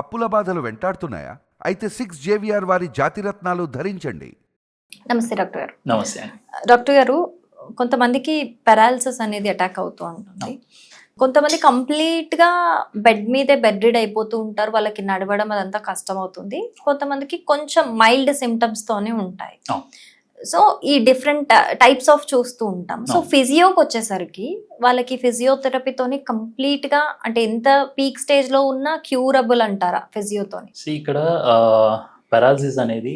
అప్పుల బాధలు వెంటాడుతున్నాయా? అయితే 6JVR వారి జాతిరత్నాలు ధరించండి. నమస్తే డాక్టర్ గారు. నమస్తే. డాక్టర్ గారు, కొంతమందికి పెరాలసిస్ అనేది అటాక్ అవుతూ ఉంటుంది. కొంతమంది కంప్లీట్గా బెడ్ మీదే బెడ్ రీడ్ అయిపోతూ ఉంటారు, వాళ్ళకి నడవడం అదంతా కష్టం అవుతుంది. కొంతమందికి కొంచెం మైల్డ్ సిమ్టమ్స్తోనే ఉంటాయి. సో ఈ డిఫరెంట్ టైప్స్ ఆఫ్ చూస్తూ ఉంటాం. సో ఫిజియోకి వచ్చేసరికి వాళ్ళకి ఫిజియోథెరపీతోని కంప్లీట్గా అంటే ఎంత పీక్ స్టేజ్లో ఉన్నా క్యూరబుల్ అంటారా ఫిజియోతోని? ఇక్కడ పెరాలసిస్ అనేది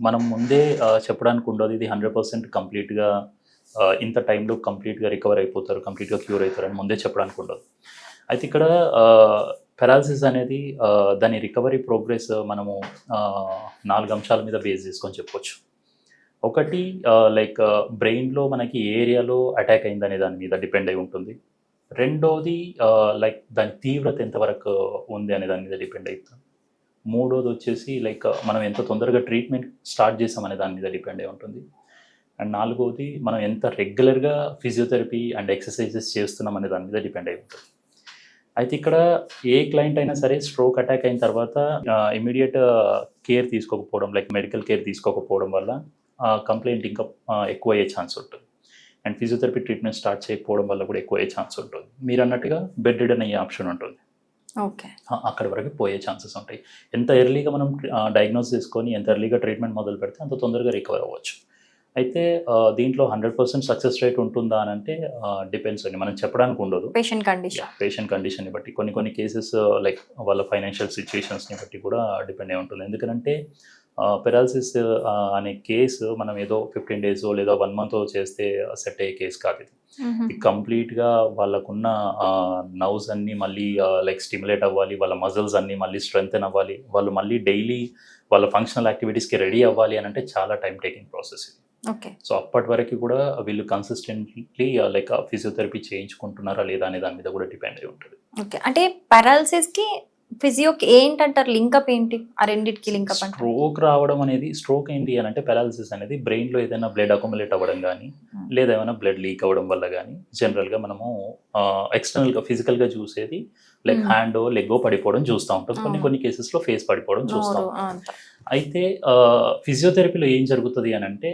మనం ముందే చెప్పడానికి ఉండదు ఇది 100% కంప్లీట్గా ఇంత టైంలో కంప్లీట్గా రికవర్ అయిపోతారు, కంప్లీట్గా క్యూర్ అవుతారు అని ముందే చెప్పడానికి ఉండదు. అయితే ఇక్కడ పెరాలసిస్ అనేది దాని రికవరీ ప్రోగ్రెస్ మనము 4 అంశాల మీద బేస్ చేసుకొని చెప్పొచ్చు. ఒకటి లైక్ బ్రెయిన్లో మనకి ఏ ఏరియాలో అటాక్ అయిందనే దాని మీద డిపెండ్ అయి ఉంటుంది. రెండోది లైక్ దాని తీవ్రత ఎంతవరకు ఉంది అనే దాని మీద డిపెండ్ అవుతుంది. మూడోది వచ్చేసి లైక్ మనం ఎంత తొందరగా ట్రీట్మెంట్ స్టార్ట్ చేసామనే దాని మీద డిపెండ్ అయి ఉంటుంది. అండ్ నాలుగోది మనం ఎంత రెగ్యులర్గా ఫిజియోథెరపీ అండ్ ఎక్సర్సైజెస్ చేస్తున్నాం అనే దాని మీద డిపెండ్ అయి ఉంటుంది. అయితే ఇక్కడ ఏ క్లయింట్ అయినా సరే స్ట్రోక్ అటాక్ అయిన తర్వాత ఇమీడియట్ కేర్ తీసుకోకపోవడం, లైక్ మెడికల్ కేర్ తీసుకోకపోవడం వల్ల కంప్లైంట్ ఇంకా ఎక్కువ అయ్యే ఛాన్స్ ఉంటుంది. అండ్ ఫిజియోథెరపీ ట్రీట్మెంట్ స్టార్ట్ చేయకపోవడం వల్ల కూడా ఎక్కువ అయ్యే ఛాన్స్ ఉంటుంది. మీరు అన్నట్టుగా బెడ్ రిడన్ అయ్యే ఆప్షన్ ఉంటుంది. ఓకే, అక్కడి వరకు పోయే ఛాన్సెస్ ఉంటాయి. ఎంత ఎర్లీగా మనం డయాగ్నోస్ చేసుకొని ఎంత ఎర్లీగా ట్రీట్మెంట్ మొదలు పెడితే అంత తొందరగా రికవర్ అవ్వచ్చు. అయితే దీంట్లో 100% సక్సెస్ రేట్ ఉంటుందా అని అంటే డిపెండ్స్ అండి, మనం చెప్పడానికి ఉండదు. పేషెంట్ కండిషన్ని బట్టి కొన్ని కేసెస్ లైక్ వాళ్ళ ఫైనాన్షియల్ సిచ్యుయేషన్స్ని బట్టి కూడా డిపెండ్ అయి ఉంటుంది. ఎందుకంటే పెరాలసిస్ అనే కేసు మనం ఏదో 15 days లేదా 1 month చేస్తే సెట్ అయ్యే కేసు కాదు. ఇది కంప్లీట్గా వాళ్ళకున్న నర్వ్స్ అన్నీ మళ్ళీ లైక్ స్టిమ్యులేట్ అవ్వాలి, వాళ్ళ మజిల్స్ అన్నీ మళ్ళీ స్ట్రెంగ్తెన్ అవ్వాలి, వాళ్ళు మళ్ళీ డైలీ వాళ్ళ ఫంక్షనల్ యాక్టివిటీస్కి రెడీ అవ్వాలి అని అంటే చాలా టైం టేకింగ్ ప్రాసెస్ ఇది. సో అప్పటి వరకు కూడా వీళ్ళు కన్సిస్టెంట్లీ లైక్ ఫిజియోథెరపీ చేయించుకుంటున్నారా లేదా అనే దాని మీద కూడా డిపెండ్ అయి ఉంటుంది. ఓకే, అంటే పెరాలసిస్కి ఫిజియోకి ఏంటంటారు, లింకప్ ఏంటి? ఆ రెండింటికి లింకప్ అంటే స్ట్రోక్ రావడం అనేది, స్ట్రోక్ ఏంటి అని అంటే పెరాలసిస్ అనేది బ్రెయిన్లో ఏదైనా బ్లడ్ అక్యుములేట్ అవ్వడం కానీ లేదా ఏమైనా బ్లడ్ లీక్ అవ్వడం వల్ల కానీ జనరల్గా మనము ఎక్స్టర్నల్గా ఫిజికల్గా చూసేది లైక్ హ్యాండ్ లెగ్గో పడిపోవడం చూస్తూ ఉంటాం. కొన్ని కేసెస్లో ఫేస్ పడిపోవడం చూస్తాం. అయితే ఫిజియోథెరపీలో ఏం జరుగుతుంది అని అంటే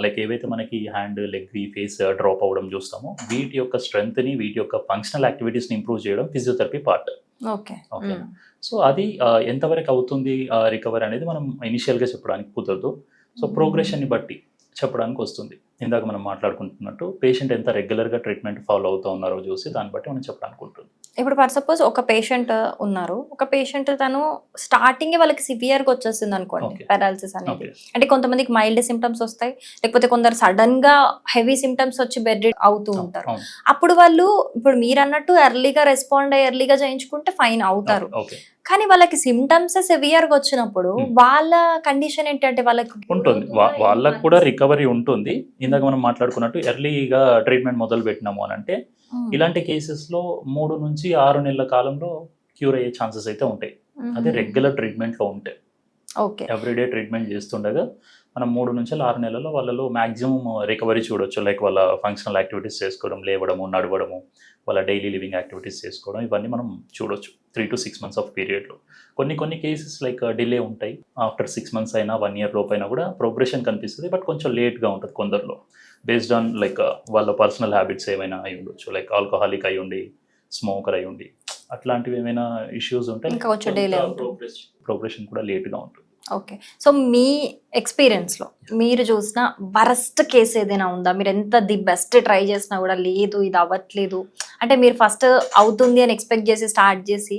లైక్ ఏవైతే మనకి హ్యాండ్ లెగ్ ఫేస్ డ్రాప్ అవ్వడం చూస్తామో వీటి యొక్క స్ట్రెంగ్త్ని, వీటి యొక్క ఫంక్షనల్ యాక్టివిటీస్ని ఇంప్రూవ్ చేయడం ఫిజియోథెరపీ పార్ట్. ఓకే, సో అది ఎంతవరకు అవుతుంది రికవర్ అనేది మనం ఇనిషియల్గా చెప్పడానికి కుదరదు. సో ప్రోగ్రెషన్ని బట్టి చెప్పడానికి వస్తుంది. ఇందాక మనం మాట్లాడుకుంటున్నట్టు పేషెంట్ ఎంత రెగ్యులర్గా ట్రీట్మెంట్ ఫాలో అవుతూ ఉన్నారో చూసి దాన్ని బట్టి మనం చెప్పడానికి ఉంటుంది. ఇప్పుడు ఫర్ సపోజ్ ఒక పేషెంట్ ఉన్నారు, ఒక పేషెంట్ తను స్టార్టింగ్ వాళ్ళకి సివియర్గా వచ్చేస్తుంది అనుకోండి పెరాలసిస్ అనేది. అంటే కొంతమందికి మైల్డ్ సిమ్టమ్స్ వస్తాయి, లేకపోతే కొందరు సడన్ గా హెవీ సిమ్టమ్స్ వచ్చి బెడ్ అవుతూ ఉంటారు. అప్పుడు వాళ్ళు ఇప్పుడు మీరు అన్నట్టు ఎర్లీగా రెస్పాండ్ అయ్యి ఎర్లీగా చేయించుకుంటే ఫైన్ అవుతారు. కానీ వాళ్ళకి సిమ్టమ్స్ సివియర్ గా వచ్చినప్పుడు వాళ్ళ కండిషన్ ఏంటంటే వాళ్ళకి ఉంటుంది, వాళ్ళకి కూడా రికవరీ ఉంటుంది. ఇందాక మనం మాట్లాడుకున్నట్టు ఎర్లీగా ట్రీట్మెంట్ మొదలు పెట్టినాము అని అంటే ఇలాంటి కేసెస్లో 3 నుంచి 6 నెలల కాలంలో క్యూర్ అయ్యే ఛాన్సెస్ అయితే ఉంటాయి. అదే రెగ్యులర్ ట్రీట్మెంట్లో ఉంటే. ఎవ్రీడే ట్రీట్మెంట్ చేస్తుండగా మనం 3 నుంచి 6 నెలల్లో వాళ్ళలో మ్యాక్సిమం రికవరీ చూడొచ్చు. లైక్ వాళ్ళ ఫంక్షనల్ యాక్టివిటీస్ చేసుకోవడం, లేవడము, నడవడము, వాళ్ళ డైలీ లివింగ్ యాక్టివిటీస్ చేసుకోవడం, ఇవన్నీ మనం చూడొచ్చు 3 to 6 months ఆఫ్ పీరియడ్లో. కొన్ని కేసెస్ లైక్ డిలే ఉంటాయి. ఆఫ్టర్ 6 months అయినా 1 year లోపైనా కూడా ప్రోగ్రెషన్ కనిపిస్తుంది, బట్ కొంచెం లేట్గా ఉంటుంది కొందరిలో. బేస్డ్ ఆన్ లైక్ వాళ్ళ పర్సనల్ హ్యాబిట్స్ ఏమైనా అయి ఉండొచ్చు, లైక్ ఆల్కహాలిక్ అయి ఉండి, స్మోకర్ అయి ఉండి, అట్లాంటివి ఏమైనా ఇష్యూస్ ఉంటాయి. ప్రోగ్రెషన్ కూడా లేట్గా ఉంటుంది. ఓకే, సో మీ ఎక్స్పీరియన్స్లో మీరు చూసిన వరస్ట్ కేసు ఏదైనా ఉందా? మీరు ఎంత ది బెస్ట్ ట్రై చేసినా కూడా లేదు ఇది అవ్వట్లేదు అంటే, మీరు ఫస్ట్ అవుతుంది అని ఎక్స్పెక్ట్ చేసి స్టార్ట్ చేసి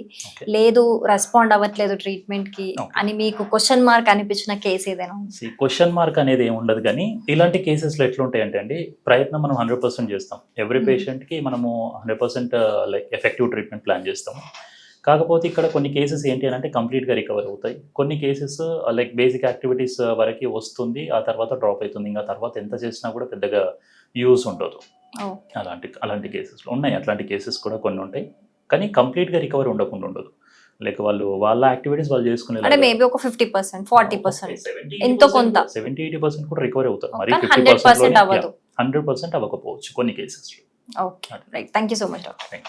లేదు రెస్పాండ్ అవ్వట్లేదు ట్రీట్మెంట్కి అని మీకు క్వశ్చన్ మార్క్ అనిపించిన కేసు ఏదైనా? క్వశ్చన్ మార్క్ అనేది ఏమి ఉండదు, కానీ ఇలాంటి కేసెస్లో ఎట్లుంటాయి అంటే అండి, ప్రయత్నం మనం 100% చేస్తాం. ఎవ్రీ పేషెంట్కి మనము 100% లైక్ ఎఫెక్టివ్ ట్రీట్మెంట్ ప్లాన్ చేస్తాము. కాకపోతే ఇక్కడ కొన్ని కేసెస్ ఏంటి అని అంటే కంప్లీట్గా రికవర్ అవుతాయి. కొన్ని కేసెస్ లైక్ బేసిక్ యాక్టివిటీస్ వరకు వస్తుంది, ఆ తర్వాత డ్రాప్ అవుతుంది. ఇంకా తర్వాత ఎంత చేసినా కూడా పెద్దగా యూస్ ఉండదు. అలాంటి కేసెస్లో ఉన్నాయి. అట్లాంటి కేసెస్ కూడా కొన్ని ఉంటాయి, కానీ కంప్లీట్గా రికవర్ ఉండకుండా ఉండదు. లైక్ వాళ్ళ యాక్టివిటీస్ వాళ్ళు చేసుకునే 50%, 40% ఎంతో కొంత 70-80% కూడా రికవర్ అవుతారు. మరి 50% 100% అవ్వకపోవచ్చు కొన్ని కేసెస్లో. Okay, right. Thank you so much doctor.